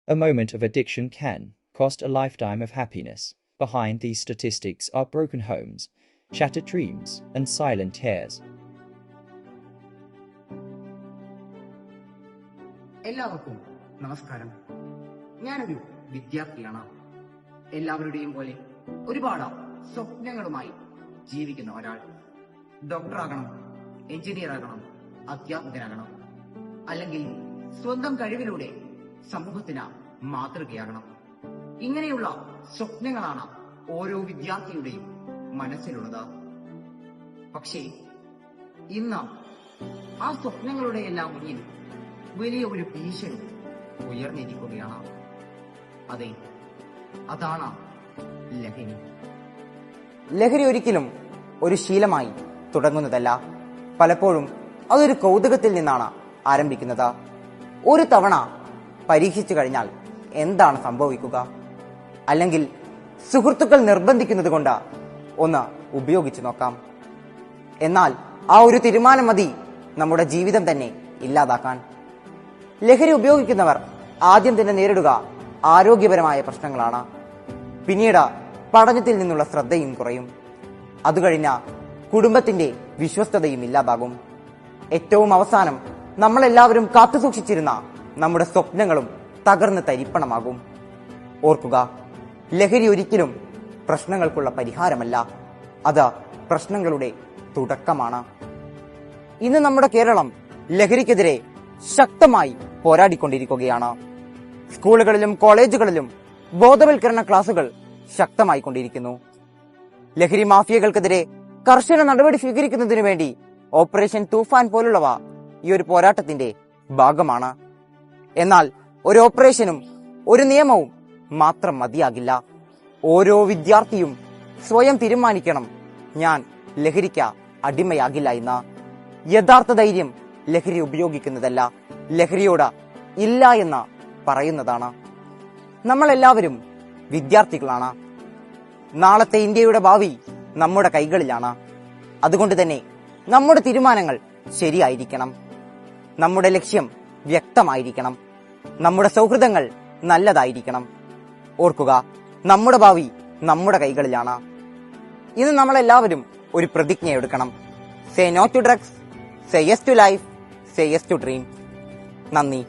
A moment of addiction can cost a lifetime of happiness. Behind these statistics are broken homes, shattered dreams, and silent tears. എല്ലാവർക്കും നമസ്കാരം. ഞാനൊരു വിദ്യാർത്ഥിയാണ്. എല്ലാവരുടെയും പോലെ ഒരുപാട് സ്വപ്നങ്ങളുമായി ജീവിക്കുന്ന ഒരാൾ. ഡോക്ടറാകണം, എഞ്ചിനീയർ ആകണം, അധ്യാപകനാകണം, അല്ലെങ്കിൽ സ്വന്തം കഴിവിലൂടെ സമൂഹത്തിന് മാതൃകയാകണം. ഇങ്ങനെയുള്ള സ്വപ്നങ്ങളാണ് ഓരോ വിദ്യാർത്ഥിയുടെയും മനസ്സിലുള്ളത്. പക്ഷേ ഇന്ന് ആ സ്വപ്നങ്ങളുടെ എല്ലാം മുന്നിൽ വലിയ ഒരു ഭീഷണി ഉയർന്നിരിക്കുകയാണ്. അതെ, അതാണ് ലഹരി. ലഹരി ഒരിക്കലും ഒരു ശീലമായി തുടങ്ങുന്നതല്ല. പലപ്പോഴും അതൊരു കൗതുകത്തിൽ നിന്നാണ് ആരംഭിക്കുന്നത്. ഒരു തവണ പരീക്ഷിച്ചു കഴിഞ്ഞാൽ എന്താണ് സംഭവിക്കുക? അല്ലെങ്കിൽ സുഹൃത്തുക്കൾ നിർബന്ധിക്കുന്നത് കൊണ്ട് ഒന്ന് ഉപയോഗിച്ചു നോക്കാം. എന്നാൽ ആ ഒരു തീരുമാനം മതി നമ്മുടെ ജീവിതം തന്നെ ഇല്ലാതാക്കാൻ. ലഹരി ഉപയോഗിക്കുന്നവർ ആദ്യം തന്നെ നേരിടുക ആരോഗ്യപരമായ പ്രശ്നങ്ങളാണ്. പിന്നീട് പഠനത്തിൽ നിന്നുള്ള ശ്രദ്ധയും കുറയും. അതുകഴിഞ്ഞ കുടുംബത്തിന്റെ വിശ്വസ്തതയും ഇല്ലാതാകും. ഏറ്റവും അവസാനം നമ്മളെല്ലാവരും കാത്തുസൂക്ഷിച്ചിരുന്ന നമ്മുടെ സ്വപ്നങ്ങളും തകർന്ന് തരിപ്പണമാകും. ഓർക്കുക, ലഹരി ഒരിക്കലും പ്രശ്നങ്ങൾക്കുള്ള പരിഹാരമല്ല, അത് പ്രശ്നങ്ങളുടെ തുടക്കമാണ്. ഇന്ന് നമ്മുടെ കേരളം ലഹരിക്കെതിരെ ശക്തമായി പോരാടിക്കൊണ്ടിരിക്കുകയാണ്. സ്കൂളുകളിലും കോളേജുകളിലും ബോധവൽക്കരണ ക്ലാസുകൾ ശക്തമായിക്കൊണ്ടിരിക്കുന്നു. ലഹരി മാഫിയകൾക്കെതിരെ കർശന നടപടി സ്വീകരിക്കുന്നതിനു വേണ്ടി ഓപ്പറേഷൻ തൂഫാൻ പോലുള്ളവ ഈ ഒരു പോരാട്ടത്തിന്റെ ഭാഗമാണ്. എന്നാൽ ഒരു ഓപ്പറേഷനും ഒരു നിയമവും മാത്രം മതിയാകില്ല. ഓരോ വിദ്യാർത്ഥിയും സ്വയം തീരുമാനിക്കണം, ഞാൻ ലഹരിക്ക് അടിമയാകില്ല എന്ന്. യഥാർത്ഥ ധൈര്യം ലഹരി ഉപയോഗിക്കുന്നതല്ല, ലഹരിയോട് ഇല്ല എന്ന് പറയുന്നതാണ്. നമ്മളെല്ലാവരും വിദ്യാർത്ഥികളാണ്. നാളത്തെ ഇന്ത്യയുടെ ഭാവി നമ്മുടെ കൈകളിലാണ്. അതുകൊണ്ട് തന്നെ നമ്മുടെ തീരുമാനങ്ങൾ ശരിയായിരിക്കണം. നമ്മുടെ ലക്ഷ്യം വ്യക്തമായിരിക്കണം. നമ്മുടെ സൗഹൃദങ്ങൾ നല്ലതായിരിക്കണം. ഓർക്കുക, നമ്മുടെ ഭാവി നമ്മുടെ കൈകളിലാണ്. ഇന്ന് നമ്മളെല്ലാവരും ഒരു പ്രതിജ്ഞ എടുക്കണം. Say no to drugs, say yes to life, say yes to dream. നന്ദി.